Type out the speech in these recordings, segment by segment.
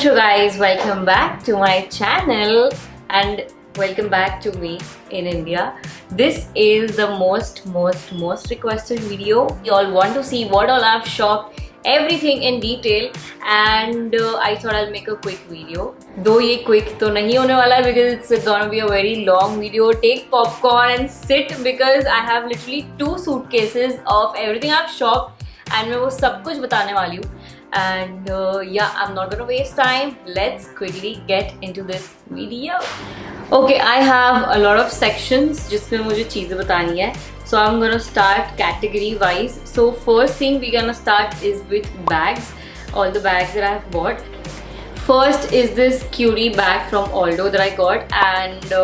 Intro guys, welcome back to my channel and welcome back to me in India. This is the most requested video. You all want to see what all I've shopped, everything in detail, and I thought I'll make a quick video. Though ये quick तो नहीं होने वाला because it's gonna be a very long video. Take popcorn and sit because I have literally 2 suitcases of everything I've shopped and मैं वो सब कुछ बताने वाली हूँ. And yeah, I'm not gonna waste time. Let's quickly get into this video. Okay, I have a lot of sections जिसमें मुझे चीज़ें बतानी है. So I'm gonna start category wise. So first thing we're gonna start is with bags. All the bags that I have bought. First is this cutie bag from Aldo that I got, and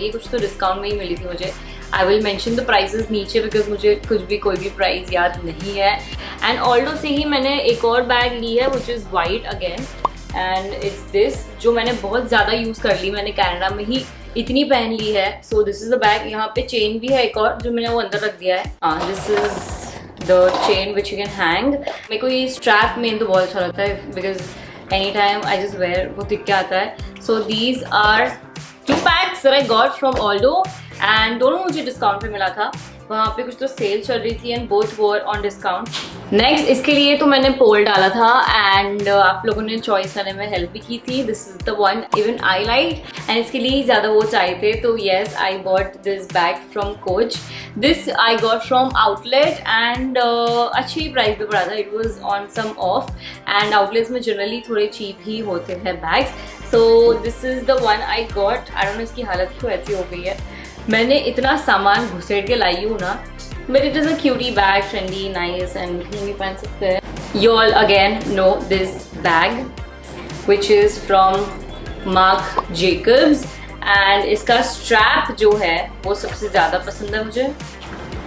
ये कुछ तो discount में ही मिली थी मुझे. I will mention the prices नीचे because मुझे कुछ भी कोई भी price याद नहीं है. And Aldo से ही मैंने एक और बैग ली है which is white again, and it's this जो मैंने बहुत ज़्यादा यूज़ कर ली. मैंने कनाडा में ही इतनी पहन ली है. So this is the bag. यहाँ पे चेन भी है एक और जो मैंने वो अंदर रख दिया है. This is the chain which you can hang. मेरे को ये strap मेन तो बहुत अच्छा लगता है because anytime I just wear वो दिख के आता है. So these are 2 bags that I got from Aldo and दोनों मुझे डिस्काउंट पे मिला था. वहाँ पे कुछ तो सेल चल रही थी and both were on discount. Next इसके लिए तो मैंने पोल डाला था एंड आप लोगों ने चॉइस करने में हेल्प भी की थी. This is the one even I like and इसके लिए ही ज़्यादा वो चाहिए थे. तो yes, I bought this bag from Coach. This I got from outlet and अच्छी प्राइस पे पड़ा था. It was on some off and outlets में जनरली थोड़े चीप ही होते हैं bags. So this is the one I got. I don't know इसकी हालत क्यों ऐसी हो गई है. मैंने इतना सामान घुसेड़ के लाई हूँ ना. But it is a cutie bag, trendy, nice and कहीं भी पहन सकते हैं. You all again know this bag which is from Mark Jacobs and इसका स्ट्रैप जो है वो सबसे ज़्यादा पसंद है मुझे.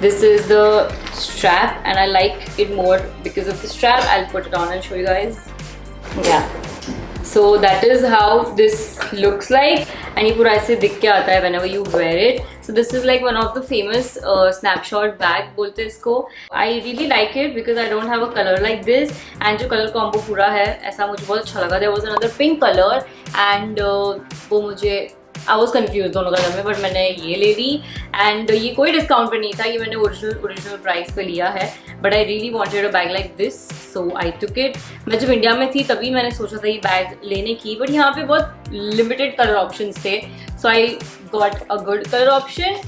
This is the strap and I like it more because of the strap. I will put it on and show you guys. Yeah so that is how this looks like and ये पूरा ऐसे दिख के आता है whenever you wear it. So this is like one of the famous snapshot bag बोलते हैं इसको. I really like it because I don't have a color like this and जो color combo पूरा है ऐसा मुझे बहुत अच्छा लगा. There was another pink color and वो मुझे I was confused दोनों कलर में, बट मैंने ये ले ली एंड ये कोई डिस्काउंट पे नहीं था. ये मैंने ओरिजिनल प्राइस पे लिया है. But I really wanted a bag like this so I took it. मैं जब इंडिया में थी तभी मैंने सोचा था ये बैग लेने की, बट यहाँ पे बहुत लिमिटेड कलर ऑप्शंस थे. So I got a good colour option.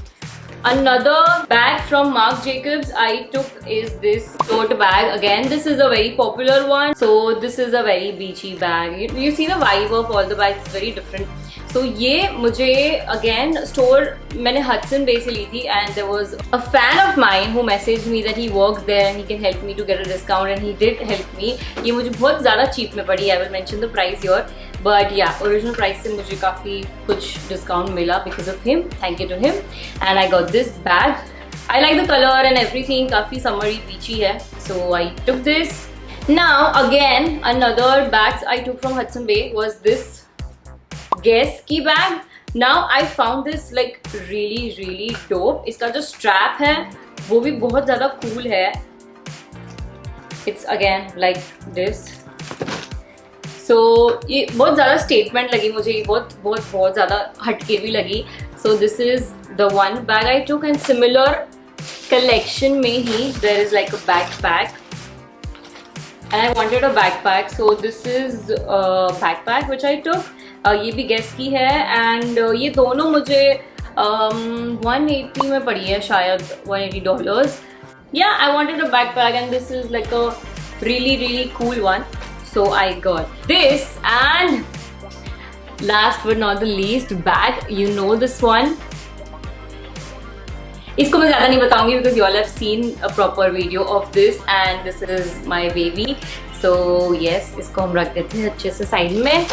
Another bag from Marc Jacobs I took is this tote bag. Again, this is a very popular one. So this is a very beachy bag. You see the vibe of all the bags is very different. So ये मुझे again store मैंने Hudson Bay से ली थी and there was a fan of mine who messaged me that he works there and he can help me to get a discount and he did help me. ये मुझे बहुत ज़्यादा cheap में पड़ी. I will mention the price here. But yeah, original price से मुझे काफ़ी कुछ discount मिला because of him. Thank you to him. And I got this bag. I like the color and everything. काफ़ी summery beachy है. So I took this. Now again, another bags I took from Hudson Bay was this Guess की bag. Now I found this like really dope. इसका जो strap है वो भी बहुत ज़्यादा cool है. It's again like this. So ये बहुत ज़्यादा स्टेटमेंट लगी मुझे. ये बहुत ज़्यादा हटके भी लगी. So this is the one bag I took and similar collection में ही there is like a backpack and I wanted a backpack. So this is a backpack which I took. ये भी Guess की है and ये दोनों मुझे 180 में पड़ी है शायद, $180. Yeah, I wanted a backpack and this is like a really cool one. So I got this and last but not the least bag. You know this one. इसको मैं ज़्यादा नहीं बताऊंगी because you all have seen a proper video of this and this is my baby. So yes, इसको हम रख देते हैं अच्छे से साइड में.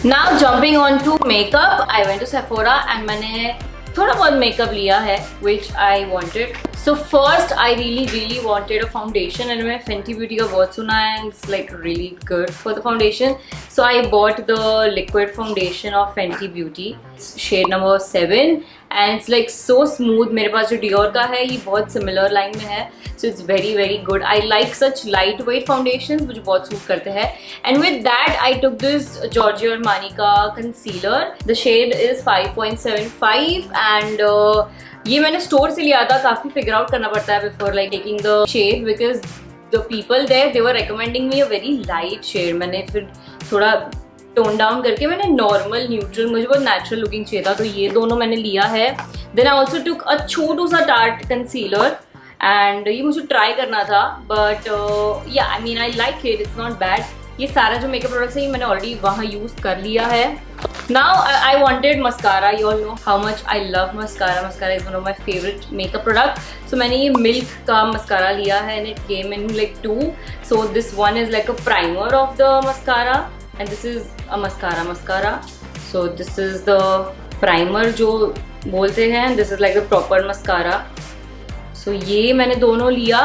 Now jumping on to makeup, I went to Sephora and मैंने थोड़ा बहुत मेकअप लिया है which I wanted. So first I really wanted a foundation and मैंने Fenty Beauty का बहुत सुना है and it's like really good for the foundation. So I bought the liquid foundation of Fenty Beauty. It's shade number 7 and it's like so smooth. मेरे पास जो Dior का है ये बहुत similar line में है. So it's very good. I like such lightweight foundations मुझे बहुत suit करते हैं. And with that I took this Giorgio Armani का concealer. The shade is 5.75 and ये मैंने स्टोर से लिया था. काफी फिगर आउट करना पड़ता है before like taking the shade because the people there they were recommending me a very light shade. मैंने फिर थोड़ा टोन डाउन करके मैंने नॉर्मल न्यूट्रल, मुझे बहुत नेचुरल लुकिंग चाहिए था, तो ये दोनों मैंने लिया है. देन आई ऑल्सो टुक अ छोटू सा टार्ट कंसीलर एंड ये मुझे ट्राई करना था बट या I mean I like it, it's not bad. ये सारा जो मेकअप प्रोडक्ट्स है ये मैंने ऑलरेडी वहाँ यूज कर लिया है. Now I wanted mascara. You all know how much I love mascara. Mascara is one of my favorite makeup product. So मैंने ये Milk का mascara लिया है and it came in like 2. So this one is like a primer of the mascara and this is a mascara. So this is the primer जो बोलते हैं and this is like the proper mascara. So ये मैंने दोनों लिया.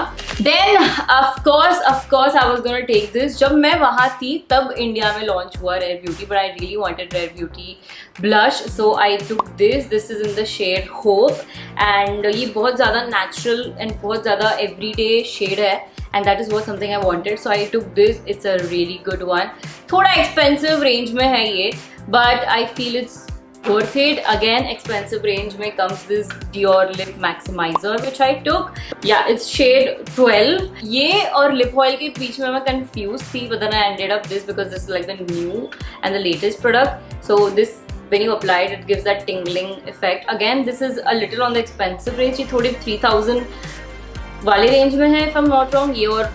Then of course I was gonna take this. जब मैं वहाँ थी तब इंडिया में लॉन्च हुआ Rare Beauty, but I really wanted Rare Beauty blush, so I took this. This is in the shade Hope and ये बहुत ज़्यादा natural and बहुत ज़्यादा everyday shade है and that is what something I wanted, so I took this. It's a really good one. थोड़ा expensive range में है ये but I feel it's worth it. Again expensive range में comes this Dior lip maximizer which I took. Yeah, it's shade 12. ये और lip oil के बीच में मैं confused थी but then I ended up this because this is like the new and the latest product. So this when you apply it, it gives that tingling effect. Again this is a little on the expensive range. ये थोड़ी 3000 वाले range में है if I'm not wrong. ये और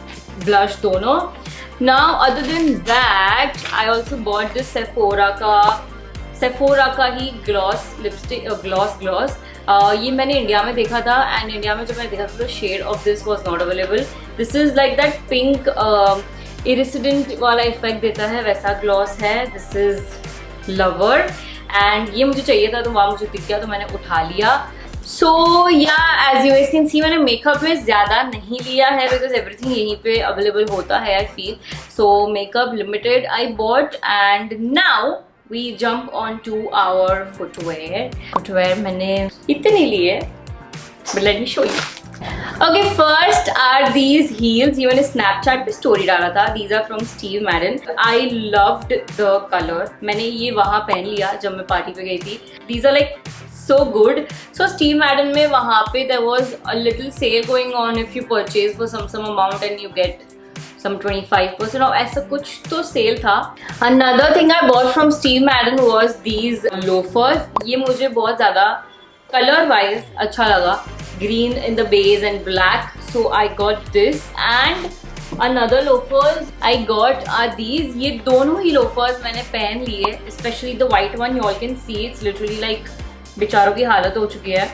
blush दोनों. Now other than that I also bought this Sephora का ही gloss lipstick, gloss. ये मैंने इंडिया में देखा था एंड इंडिया में जब मैंने देखा था तो shade of this was not available. This is like that pink iridescent वाला इफेक्ट देता है वैसा ग्लॉस है. दिस इज लवर एंड ये मुझे चाहिए था तो वहाँ मुझे दिख गया तो मैंने उठा लिया. सो या एज यू कैन सी मैंने मेकअप में ज़्यादा नहीं लिया है बिकॉज एवरीथिंग यहीं पे अवेलेबल होता है I feel. So makeup limited I bought and now we jump on to our footwear. मैंने इतने नहीं लिए but let me show you. Okay, first are these heels. ये मैंने Snapchat पे स्टोरी डाला था. These are from Steve Madden. I loved the color. मैंने ये वहाँ पहन लिया जब मैं पार्टी पे गई थी. These are like so good. So Steve Madden में वहाँ पे there was a little sale going on if you purchase for some amount and you get some 25% और ऐसा कुछ तो सेल था. Another thing I bought from Steve Madden was these loafers. ये मुझे बहुत ज़्यादा color wise अच्छा लगा. Green in the base and black. So I got this and another loafers I got are these. ये दोनों ही loafers मैंने पहन लिए. Especially the white one, you all can see it's literally like बेचारों की हालत हो चुकी है.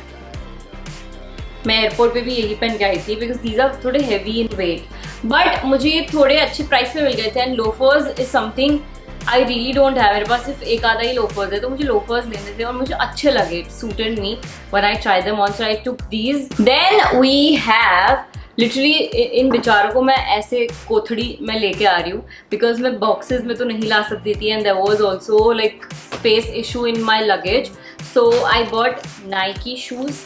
मैं एयरपोर्ट पे भी यही पहन के आई थी बिकॉज दीज आर थोड़े हैवी इन वेट बट मुझे ये थोड़े अच्छे प्राइस पे मिल गए थे. And loafers is something I really don't have. मेरे पास सिर्फ एक आधा ही लोफर्स है तो मुझे लोफर्स लेने थे और मुझे अच्छे लगे. It suited me when I try them on, so I took these. Then we have literally इन बेचारों को मैं ऐसे कोथड़ी में लेके आ रही हूँ बिकॉज मैं बॉक्सेस में तो नहीं ला सकती थी and there was also like space issue in my luggage. So I bought Nike shoes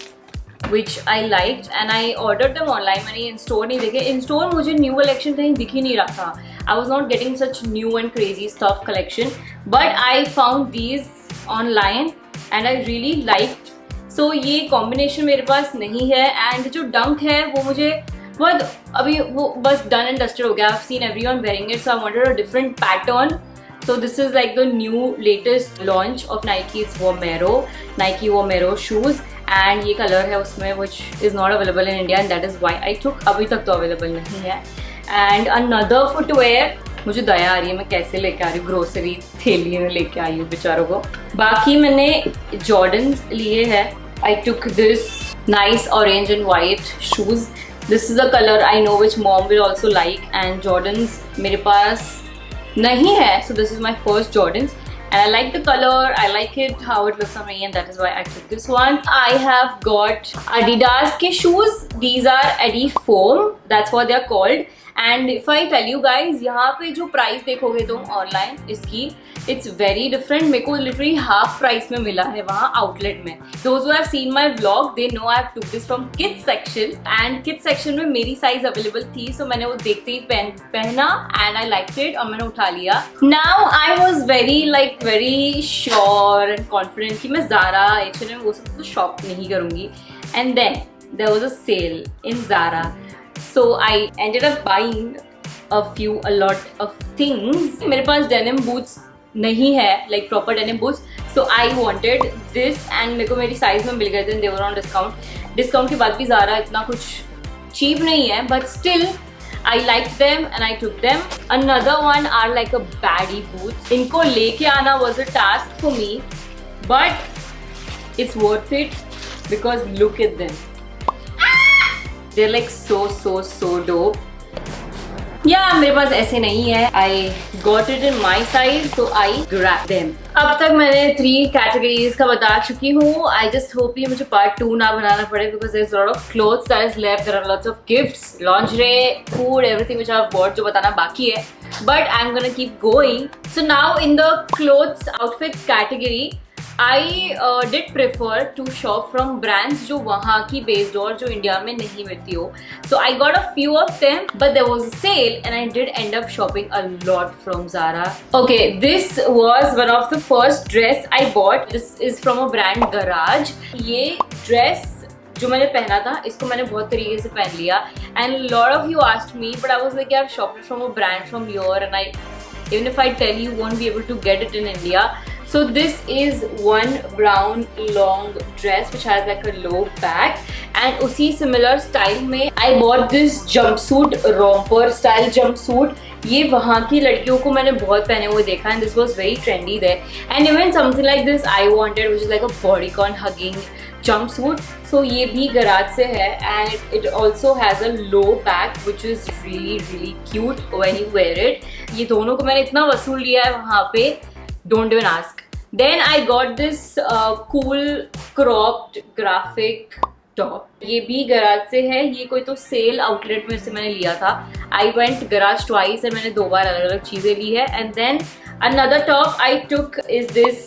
which I liked and I ordered them online. मैंने इन स्टोर नहीं देखे. इन स्टोर मुझे न्यू कलेक्शन कहीं दिख ही नहीं रहा था. I was not getting such new and crazy stuff collection but I found these online and I really liked. So ये combination मेरे पास नहीं है and जो dunk है वो मुझे बहुत अभी वो बस done and dusted हो गया. I've seen everyone wearing it so I wanted a different pattern. So this is like the new latest launch of Nike. It's Vomero, Nike Vomero shoes. And ये कलर है उसमें which is not available in India and that is why I took. अभी तक तो available नहीं है. And another footwear मुझे दया आ रही है मैं कैसे लेके आ रही हूँ. ग्रोसरी थैली में लेके आई हूँ बेचारों को. बाकी मैंने जॉर्डन्स लिए हैं. I took this nice orange and white shoes. This is a colour I know which mom will also like and Jordans मेरे पास नहीं है. So this is my first Jordans and I like the color, I like it how it looks on me, and that is why I took this one. I have got Adidas ke shoes. These are Adi Foam, that's what they are called. And if I tell you guys, यहाँ पे जो price देखोगे तुम online इसकी, it's very different. मेरे को literally half price में मिला है वहाँ आउटलेट में. Those who have seen my vlog they know I have took this from kids section, and kids section में मेरी साइज अवेलेबल थी, सो मैंने वो देखते ही पहना एंड आई लाइक इट और मैंने उठा लिया. Now I was very sure and confident कि मैं ज़ारा H&M वो सब तो शॉप नहीं करूँगी. And then there was a sale in Zara. So I ended up buying a lot of things. मेरे पास denim boots नहीं है, like proper denim boots. So I wanted this and मेरे को मेरी size में मिल गए थे. They were on discount. Discount के बाद भी ज़ारा इतना कुछ cheap नहीं है, but still I liked them and I took them. Another one are like a baddie boots. इनको लेके आना was a task for me, but it's worth it because look at them. They're like so dope. Yeah, मेरे पास ऐसे नहीं है. I got it in my size, so I grabbed them. अब तक मैंने 3 categories का बता चुकी हूँ. I just hope ये मुझे part 2 ना बनाना पड़े because there's a lot of clothes that is left. There are lots of gifts, lingerie, food, everything which I've bought जो बताना बाकी है. But I'm gonna keep going. So now in the clothes outfits category, I did prefer to shop from brands जो वहाँ की based और जो India में नहीं मिलती हो. So I got a few of them, but there was a sale and I did end up shopping a lot from Zara. Okay, this was one of the first dress I bought. This is from a brand Garage. ये dress जो मैंने पहना था इसको मैंने बहुत तरीके से पहन लिया. And a lot of you asked me, but I was like, I've shopped it from a brand from here, and even if I tell you won't be able to get it in India. So this is one brown long dress which has like a low back, and उसी similar style में I bought this jumpsuit, romper style jumpsuit. ये वहाँ की लड़कियों को मैंने बहुत पहने हुए देखा and this was very trendy there. And even something like this I wanted, which is like a bodycon hugging jumpsuit. So ये भी Garage से है and it also has a low back which is really cute when you wear it. ये दोनों को मैंने इतना वसूल लिया है वहाँ पे, don't even ask. Then I got this cool cropped graphic top. ये भी Garage से है. ये कोई तो सेल आउटलेट में से मैंने लिया था. I went Garage twice and मैंने 2 बार अलग-अलग चीजें ली है. And then another top I took is this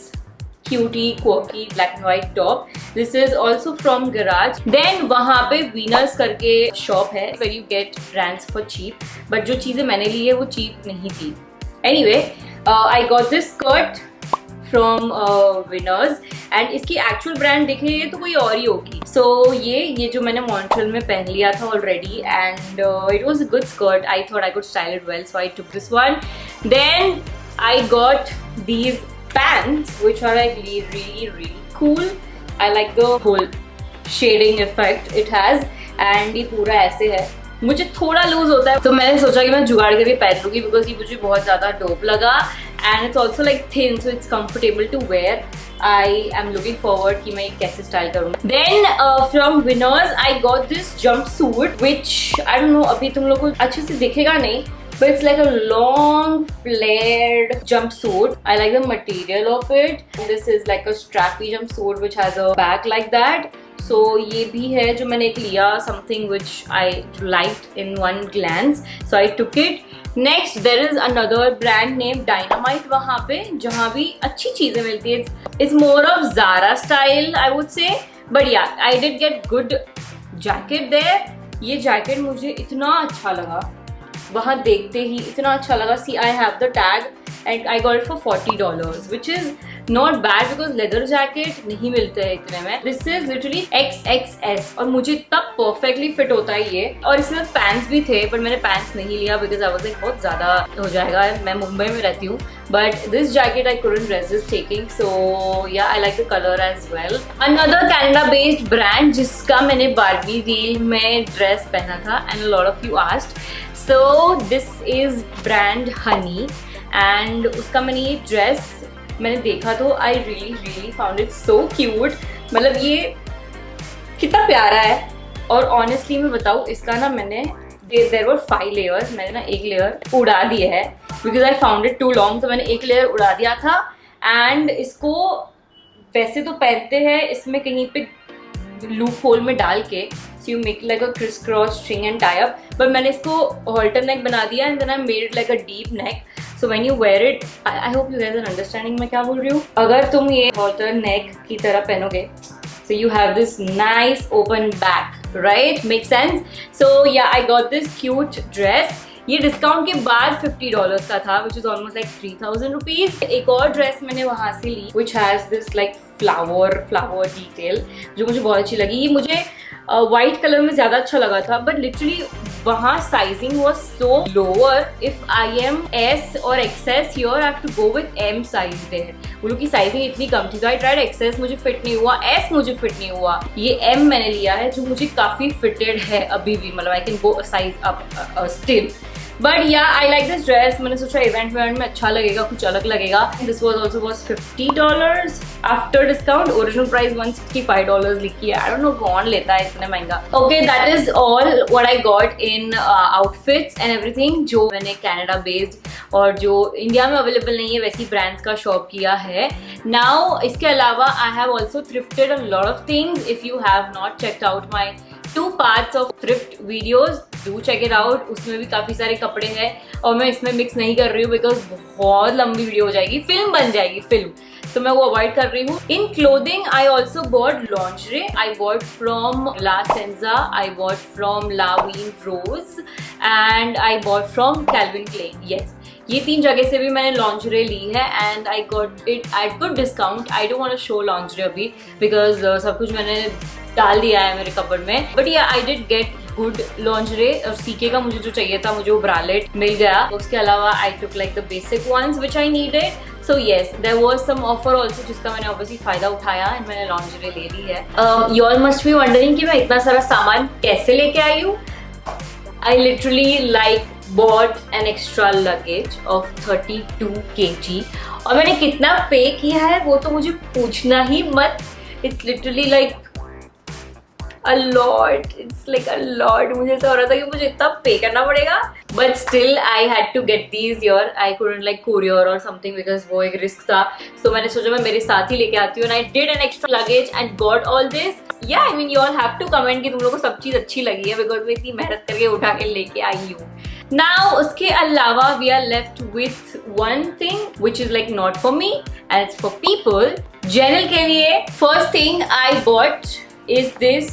cutie quirky black and white top. This is also from Garage. Then वहाँ पे Winners करके shop है where you get brands for cheap. But जो चीजें मैंने ली है वो cheap नहीं थी. Anyway, I got this skirt from Winners and इसकी actual brand देखें तो कोई और ही होगी. So ये जो मैंने Montreal में पहन लिया था already and it was a good skirt. I thought I could style it well, so I took this one. Then I got these pants which are like really cool. I like the whole shading effect it has and ये पूरा ऐसे है. मुझे थोड़ा loose होता है तो मैंने सोचा कि मैं जुगाड़ करके पहन लूँगी बिकॉज ये मुझे बहुत ज़्यादा डोप लगा and it's also like thin so it's comfortable to wear. I am looking forward कि मैं कैसे स्टाइल करूँ. Then from Winners I got this jumpsuit which I don't know अभी तुम लोग को अच्छे से दिखेगा नहीं, but it's like a long flared jumpsuit. I like the material of it. This is like a strappy jumpsuit which has a back like that. So ये भी है जो मैंने एक लिया, something which I liked in one glance. So I took it. Next there is another brand named Dynamite वहाँ पे जहाँ भी अच्छी चीजें मिलती है. It's more of Zara style I would say. But yeah, I did get good jacket there. ये jacket मुझे इतना अच्छा लगा, वहाँ देखते ही इतना अच्छा लगा. See, I have the tag and I got it for $40 which is not bad because leather jacket नहीं मिलते हैं इतने में. This is literally XXS और मुझे इतना perfectly fit होता है ये. और इसमें pants भी थे पर मैंने pants नहीं लिया because I was like बहुत ज़्यादा हो जाएगा, मैं मुंबई में रहती हूँ. But this jacket I couldn't resist taking, so yeah, I like the color as well. Another Canada based brand जिसका मैंने Barbie reel में dress पहना था and a lot of you asked. So this is brand Honey and उसका मैंने ये dress मैंने देखा तो I really found it so cute. मतलब ये कितना प्यारा है. और honestly मैं बताऊँ इसका ना मैंने there were 5 layers, मैंने ना एक लेयर उड़ा दिया है because I found it too long. तो मैंने एक लेयर उड़ा दिया था एंड इसको वैसे तो पहनते हैं इसमें कहीं पे लूप होल में डाल के, so you make like a criss cross string and tie up, but मैंने इसको हॉल्टर नेक बना दिया and then I made it like a deep neck. So when you wear it, I hope you guys are understanding मैं क्या बोल रही हूँ. अगर तुम ये हॉल्टर नेक की तरह पहनोगे, so you have this nice open back, right? Makes sense? So yeah, I got this cute dress. ये डिस्काउंट के बाद $50 का था, which is almost like 3,000 rupees. एक और ड्रेस मैंने वहाँ से ली, which has this like flower detail, जो मुझे बहुत अच्छी लगी. ये मुझे वाइट कलर में ज़्यादा अच्छा लगा था, बट लिटरली वहाँ sizing was so lower. If I am S और XS here, I have to go with M size there. वो लोग की साइजिंग इतनी कम थी, तो आई ट्राइड एक्सेस, मुझे फिट नहीं हुआ. एस मुझे फिट नहीं हुआ. ये एम मैंने लिया है, जो मुझे काफ़ी फिटेड है अभी भी, मतलब I can go size up still. But या आई लाइक दिस ड्रेस. मैंने सोचा इवेंट में अच्छा लगेगा, कुछ अलग लगेगा. This was also was $50 after discount. Original price $165 लिखी है. आई डोंट नो कौन लेता है इतना महंगा. Okay, that is all what I got in outfits and everything, जो मैंने कैनेडा बेस्ड और जो इंडिया में अवेलेबल नहीं है वैसी ब्रांड्स का शॉप किया है. नाउ इसके अलावा I have also thrifted a lot of things. If you have not checked out my 2 parts of thrift videos, do check it out. उसमें भी काफ़ी सारे कपड़े हैं और मैं इसमें मिक्स नहीं कर रही हूँ बिकॉज बहुत लंबी वीडियो हो जाएगी, फिल्म बन जाएगी फिल्म, तो मैं वो अवॉइड कर रही हूँ. In clothing I also bought lingerie. I bought from La Senza, I bought from La Vie en Rose and I bought from Calvin Klein. Yes, ये 3 जगह से भी मैंने लॉन्जरे ली है and I got it at good discount. I don't want to show lingerie अभी because सब कुछ मैंने डाल दिया है मेरे कपड़ में. बट या I did get good lingerie. और सीके का मुझे जो चाहिए था, मुझे वो ब्रालेट मिल गया. उसके अलावा I took like the basic ones which I needed. So yes, there was some offer also जिसका मैंने ऑब्वियसली फायदा उठाया एंड मैंने लॉन्जरे ले ली है. You all must be wondering कि मैं इतना सारा सामान कैसे लेके आई हूँ. I literally like bought an extra luggage of 32 kg. और मैंने कितना पे किया है वो तो मुझे पूछना ही मत. It's literally like a lot. It's like a lot. मुझे ऐसा हो रहा था कि मुझे इतना पे करना पड़ेगा. But still I had to get these here. I couldn't like courier or something because वो एक रिस्क था. So मैंने सोचा मैं मेरे साथ ही लेके आती हूँ. And I did an extra luggage and got all this. Yeah, I mean you all have to comment कि तुम लोगों को सब चीज़ अच्छी लगी है because मैं इतनी मेहनत करके उठा के लेके आई हूँ. Now उसके अलावा we are left with one thing which is like not for me and it's for people. Janelle के लिए first thing I bought is this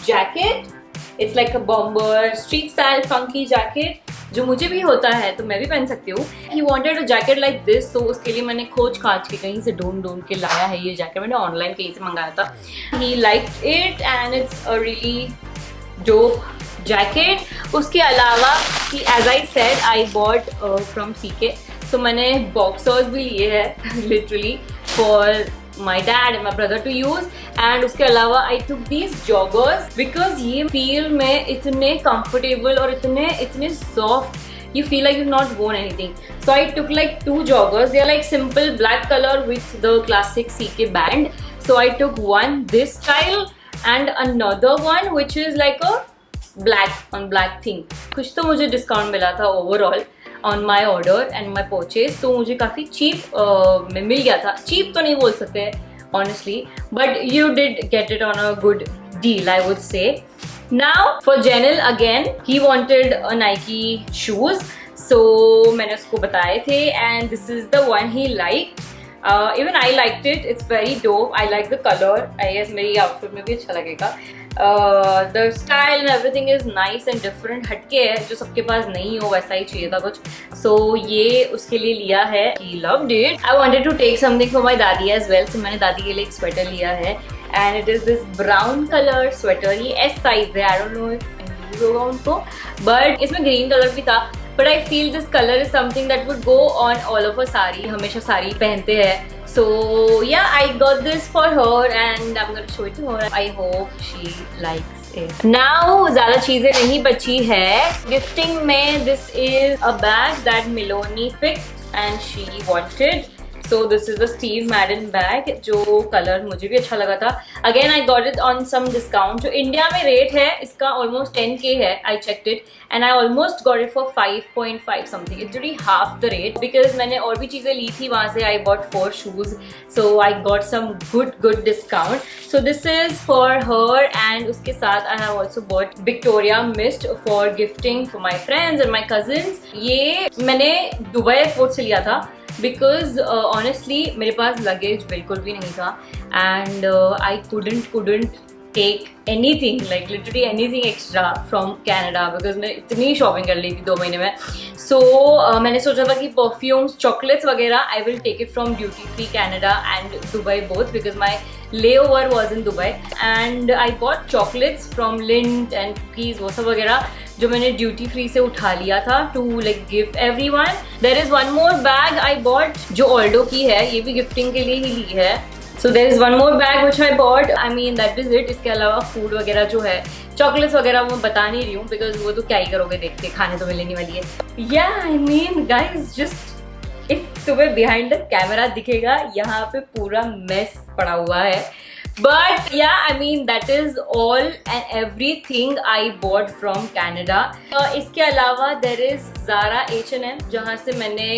jacket. It's like a bomber street style funky jacket जो मुझे भी होता है तो मैं भी पहन सकती हूँ. He wanted a jacket like this, so उसके लिए मैंने खोज खाज के कहीं से ढूंढ के लाया है ये जैकेट. मैंने ऑनलाइन कहीं से मंगाया था. He liked it and it's a really dope jacket. उसके अलावा as I said I bought from CK, so मैंने boxers भी लिए हैं literally for my dad and my brother to use. and उसके अलावा I took these joggers because ये feel में इतने comfortable और इतने soft, you feel like you've not worn anything. So I took like 2 joggers. They are like simple black color with the classic CK band. So I took one this style and another one which is like a black on black thing. कुछ तो मुझे discount मिला था overall on my order and my purchase, तो मुझे काफ़ी cheap में मिल गया था. चीप तो नहीं बोल सकते honestly, but you did get it on a good deal, I would say. Now for Janelle again, he wanted a Nike shoes, so मैंने उसको बताए थे and this is the one he liked. Even I liked it. It's very dope. I like the color. I guess मेरी outfit में भी अच्छा लगेगा. The style and everything is nice and different. हटके है, जो सबके पास नहीं हो वैसा ही चाहिए था कुछ. So ये उसके लिए लिया है. He loved it. I wanted to take something for my दादी as well. So मैंने दादी के लिए एक स्वेटर लिया है. And it is this brown color sweater. ये S size है. I don't know if use होगा उनको. But इसमें green color भी था. But I feel this color is something that would go on all of a sari. हमेशा साड़ी पहनते हैं. So yeah, I got this for her and I'm gonna show it to her. I hope she likes it. Now ज़्यादा चीज़ें नहीं बची है. Gifting में this is a bag that Miloni picked and she wanted. So this is the Steve Madden bag, जो colour मुझे भी अच्छा लगा था. Again I got it on some discount. जो इंडिया में रेट है इसका almost 10K है. I checked it and I almost got it for 5.5 something. It's really half the rate because मैंने और भी चीज़ें ली थी वहाँ से. I bought 4 shoes, so I got some good discount. So this is for her and उसके साथ I have also bought Victoria Mist for gifting for my friends and my cousins. ये मैंने दुबई एयरपोर्ट से लिया था because honestly मेरे पास luggage बिल्कुल भी नहीं था and I couldn't take anything, like literally anything extra from Canada because मैं इतनी शॉपिंग कर ली थी 2 महीने में. So मैंने सोचा था कि परफ्यूम्स, चॉकलेट्स वगैरह I will take it from duty free Canada and Dubai both because my layover was in Dubai and I bought chocolates from Lindt and cookies वो सब वगैरह जो मैंने ड्यूटी फ्री से उठा लिया था to like give everyone. There is one more bag I bought जो ऑल्डो की है, ये भी गिफ्टिंग के लिए ही ली है. So there is one more bag which I bought. I mean that is it. इसके अलावा फूड वगैरह जो है, चॉकलेट्स वगैरह वो बता नहीं रही हूँ बिकॉज वो तो क्या ही करोगे देख के, खाने तो मिलने वाली है. या I mean guys just if तुम्हें बिहाइंड द कैमरा दिखेगा यहाँ पे पूरा मेस पड़ा हुआ है. But yeah, I mean that is all and everything I bought from Canada. इसके अलावा there is Zara H&M जहाँ से मैंने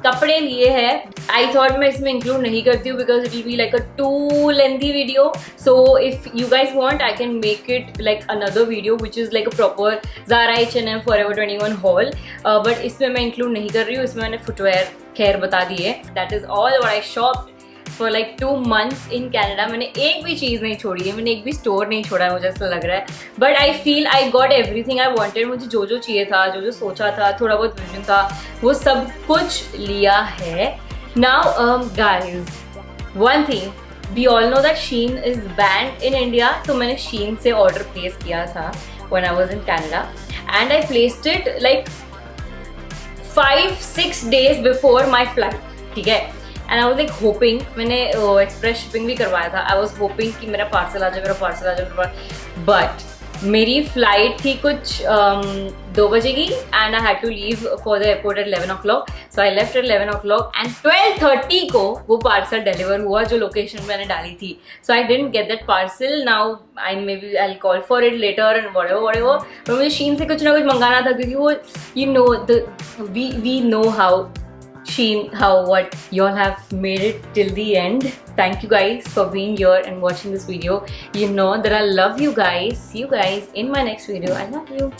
कपड़े लिए हैं. I thought मैं इसमें include नहीं करती हूँ because it will be like a too lengthy video. So if you guys want, I can make it like another video which is like a proper Zara H&M Forever 21 haul. But इसमें मैं include नहीं कर रही हूँ. इसमें मैंने footwear खैर बता दी है. That is all what I shopped for like 2 months in Canada. मैंने एक भी चीज़ नहीं छोड़ी है, मैंने एक भी स्टोर नहीं छोड़ा है, मुझे ऐसा लग रहा है. But I feel I got everything I wanted. मुझे जो जो चाहिए था, जो जो सोचा था, थोड़ा बहुत विजन था, वो सब कुछ लिया है. Now guys one thing, we all know that Shein is banned in India. तो मैंने शीन से ऑर्डर प्लेस किया था when I was in Canada and I placed it like 5-6 days before my flight. ठीक है. And I was like hopping, मैंने express shipping भी करवाया था. आई वॉज होपिंग कि मेरा पार्सल आ जाए. बट मेरी फ्लाइट थी कुछ 2 बजे की and I had to leave for the airport at 11 o'clock. So I left at 11 o'clock and 12:30 को वो पार्सल डिलीवर हुआ जो लोकेशन मैंने डाली थी. So I didn't get that parcel. Now I may be I call for it later and whatever. पर मुझे शीन से कुछ ना कुछ मंगाना था क्योंकि वो you know we know how Shein, what you all have made it till the end. Thank you guys for being here and watching this video. You know that I love you guys. See you guys in my next video. I love you.